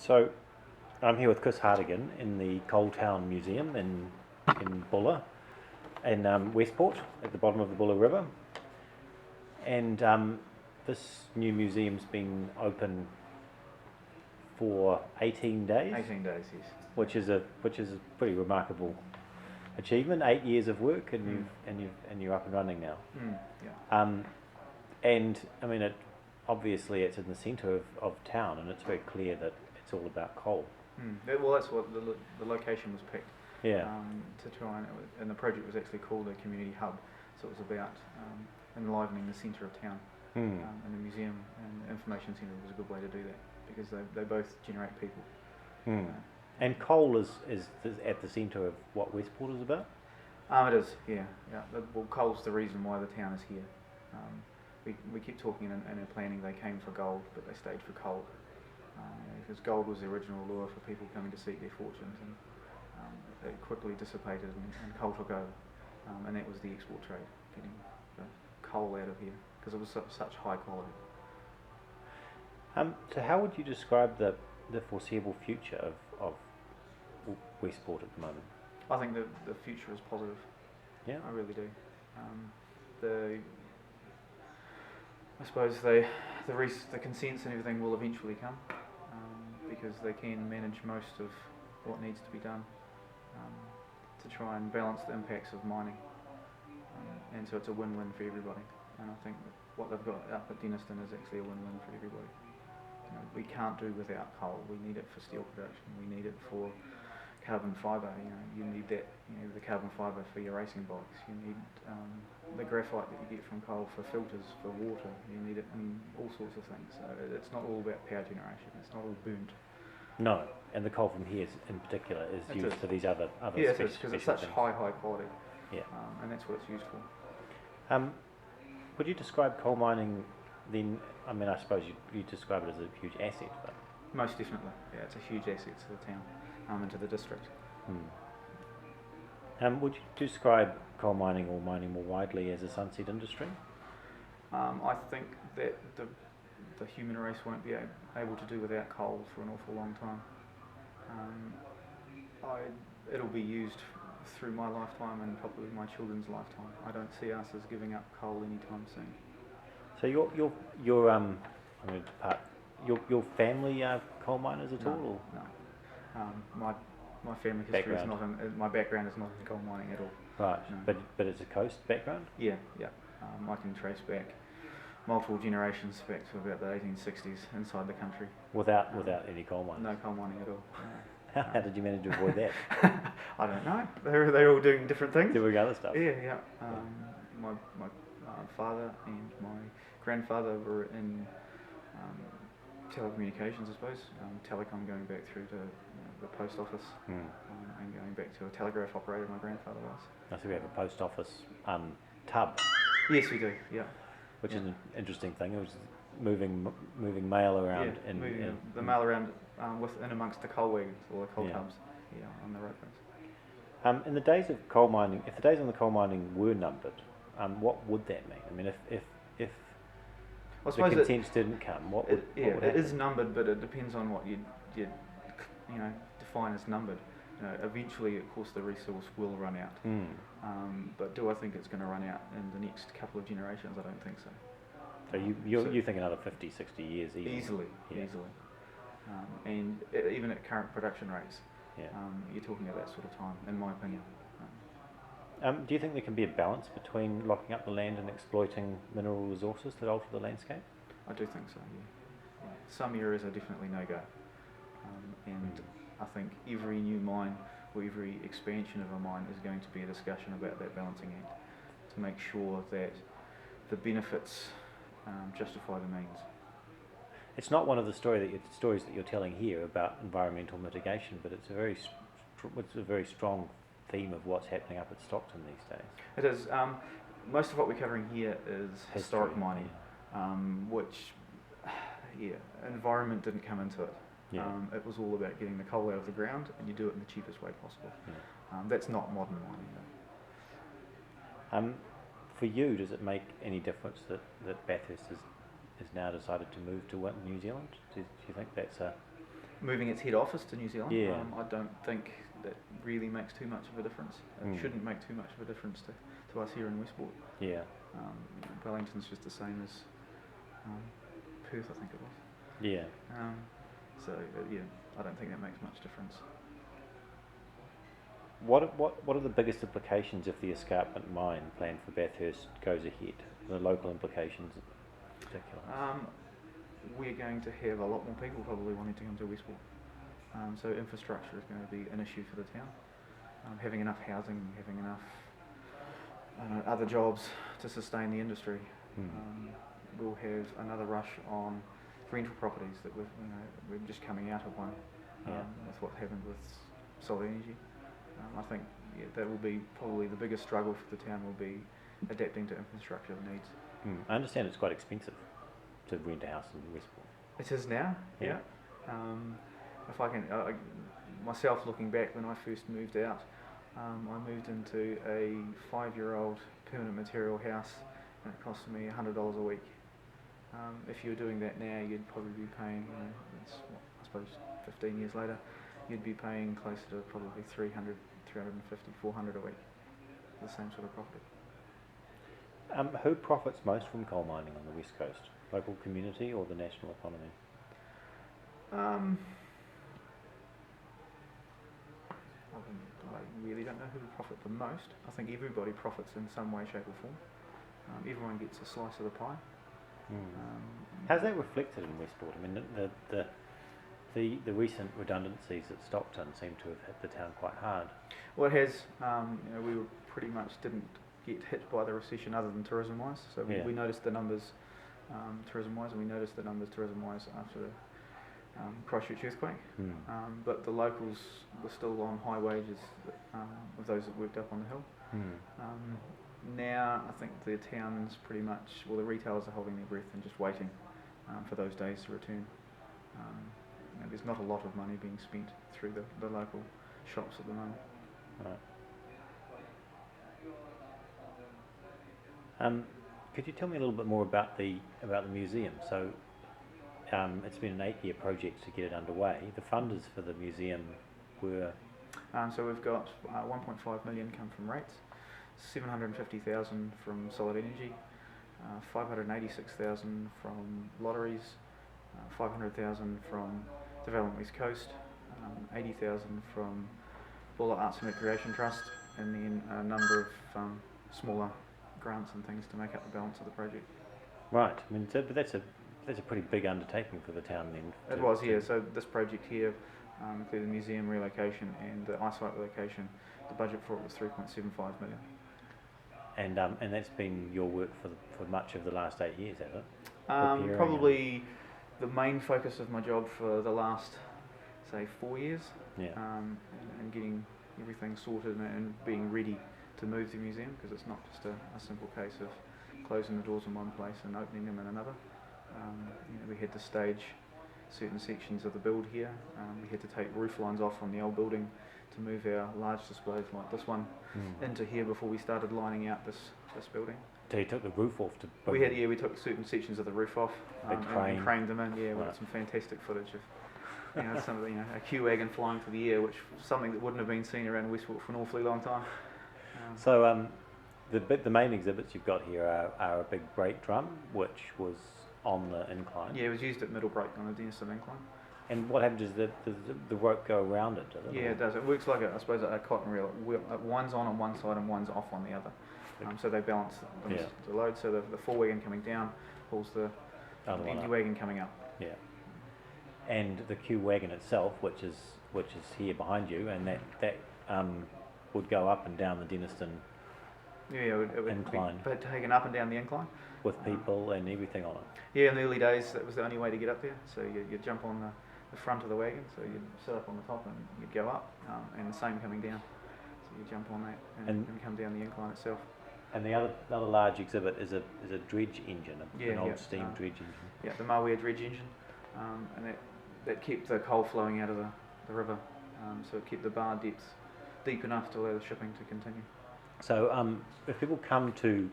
So I'm here with Chris Hartigan in the Coaltown Museum in Bulla, in Westport, at the bottom of the Bulla River. And this new museum's been open for 18 days, 18 days, yes. which is a pretty remarkable achievement. 8 years of work, and you're up and running now. Yeah. And I mean, obviously it's in the centre of town, and it's very clear that it's all about coal. Well, that's what the location was picked. Yeah. To try and the project was actually called a community hub, so it was about enlivening the centre of town. And the museum and information centre was a good way to do that because they both generate people. And coal is at the centre of what Westport is about? It is, yeah. Well, coal's the reason why the town is here. We keep talking in our planning they came for gold, but they stayed for coal. Because gold was the original lure for people coming to seek their fortunes, and it quickly dissipated and coal took over. And that was the export trade, getting the coal out of here, because it was such high quality. So how would you describe the foreseeable future of Westport at the moment? I think the future is positive. Yeah, I really do. I suppose the consents and everything will eventually come, because they can manage most of what needs to be done to try and balance the impacts of mining, and so it's a win-win for everybody. And I think that what they've got up at Denniston is actually a win-win for everybody. We can't do without coal. We need it for steel production. We need it for carbon fibre. You need that. The carbon fibre for your racing bikes. You need the graphite that you get from coal for filters, for water. You need it in all sorts of things. So it's not all about power generation. It's not all burnt. No, and the coal from here in particular is used for these other yeah, it is, because it's such things. high quality. Yeah. And that's what it's used for. Would you describe coal mining then? I mean, I suppose you describe it as a huge asset, but Most definitely. Yeah, it's a huge asset to the town and to the district. Would you describe coal mining or mining more widely as a sunset industry? I think that the human race won't be able to do without coal for an awful long time. It'll be used through my lifetime and probably my children's lifetime. I don't see us as giving up coal anytime soon. So your family are coal miners at all? Or? No. My family history is not in, my background is not in coal mining at all. Right, No. but it's a coast background? Yeah. I can trace back multiple generations back to about the 1860s inside the country. Without any coal mining? No coal mining at all. How did you manage to avoid that? I don't know. They're all doing different things. Doing other stuff? Yeah. My father and my grandfather were in telecommunications, I suppose. Telecom going back through to the post office, and going back to a telegraph operator. My grandfather was. So we have a post office tub. Yes, we do. Yeah. Which is an interesting thing. It was moving mail around. Moving the mail around in amongst the coal wagons or the coal tubs. Yeah, on the roadways. In the days of coal mining, if the days on the coal mining were numbered, what would that mean? I mean, if the consents didn't come, what would happen? It is numbered, but it depends on what you define as numbered. Eventually, of course, the resource will run out. But do I think it's going to run out in the next couple of generations? I don't think so. So you think another 50, 60 years easily? Easily. And even at current production rates, you're talking at that sort of time, in my opinion. Do you think there can be a balance between locking up the land and exploiting mineral resources that alter the landscape? I do think so, yeah. Some areas are definitely no-go. And I think every new mine or every expansion of a mine is going to be a discussion about that balancing act to make sure that the benefits justify the means. It's not one of the stories that you're telling here about environmental mitigation, but it's a very strong theme of what's happening up at Stockton these days. It is. Most of what we're covering here is historic mining, which, environment didn't come into it. It was all about getting the coal out of the ground, and you do it in the cheapest way possible. That's not modern mining. For you, does it make any difference that Bathurst has now decided to move to New Zealand? Do you think that's moving its head office to New Zealand. Yeah. I don't think that really makes too much of a difference. It shouldn't make too much of a difference to us here in Westport. Yeah. Wellington's just the same as Perth, I think it was. Yeah. So yeah, I don't think that makes much difference. What are the biggest implications if the escarpment mine plan for Bathurst goes ahead? The local implications in particular. We're going to have a lot more people probably wanting to come to Westport. So infrastructure is going to be an issue for the town. Having enough housing, having enough other jobs to sustain the industry. We'll have another rush on rental properties that we're just coming out of one with what happened with solar energy. I think that will be probably the biggest struggle for the town, will be adapting to infrastructure needs. I understand it's quite expensive to rent a house in Westport. It is now, yeah. If I can, myself looking back when I first moved out, I moved into a 5-year-old permanent material house and it cost me $100 a week. If you were doing that now, you'd probably be paying, it's, I suppose 15 years later, you'd be paying closer to probably 300, 350, 400 a week for the same sort of property. Who profits most from coal mining on the West Coast? Local community or the national economy? I really don't know who will profit the most. I think everybody profits in some way, shape or form. Everyone gets a slice of the pie. How's that reflected in Westport? I mean, the recent redundancies at Stockton seem to have hit the town quite hard. Well, it has. We were pretty much didn't get hit by the recession other than tourism-wise. So we noticed the numbers tourism-wise, and we noticed the numbers tourism-wise after the Christchurch earthquake. But the locals were still on high wages of those that worked up on the hill. Now I think the town's pretty much, well, the retailers are holding their breath and just waiting for those days to return. There's not a lot of money being spent through the local shops at the moment. Right. Could you tell me a little bit more about the museum? So it's been an 8-year project to get it underway. The funders for the museum were... So we've got 1.5 million come from rates, 750,000 from solid energy, 586,000 from lotteries, 500,000 from Development West Coast, 80,000 from Buller Arts and Recreation Trust, and then a number of smaller grants and things to make up the balance of the project. Right. I mean, but that's a pretty big undertaking for the town then. It was, yeah. So this project here, including the museum relocation and the eyesight relocation, the budget for it was 3.75 million. And that's been your work for much of the last 8 years, has it? Probably the main focus of my job for the last, say, 4 years. And getting everything sorted and being ready to move the museum, because it's not just a simple case of closing the doors in one place and opening them in another. We had to stage certain sections of the build here. We had to take roof lines off from the old building to move our large displays like this one into here before we started lining out this building. So you took the roof off to... We took certain sections of the roof off and craned them in. We got some fantastic footage of some of a Q wagon flying through the air, which was something that wouldn't have been seen around Westport for an awfully long time. So the main exhibits you've got here are a big brake drum, which was on the incline. Yeah, it was used at middle brake on the Denison incline. And what happens is that the rope go around it, does it? Yeah, it does. It works like a cotton reel. One's on one side and one's off on the other. So they balance the load. So the full wagon coming down pulls the empty wagon coming up. Yeah. And the Q wagon itself, which is here behind you, and that would go up and down the Denison it would incline. Be taken up and down the incline. With people and everything on it. Yeah, in the early days that was the only way to get up there. So you jump on the front of the wagon, so you'd sit up on the top and you'd go up, and the same coming down. So you jump on that and come down the incline itself. And the other large exhibit is a dredge engine, an old steam dredge engine. Yeah, the Mawea dredge engine, and that kept the coal flowing out of the river, so it kept the bar depth deep enough to allow the shipping to continue. So if people come to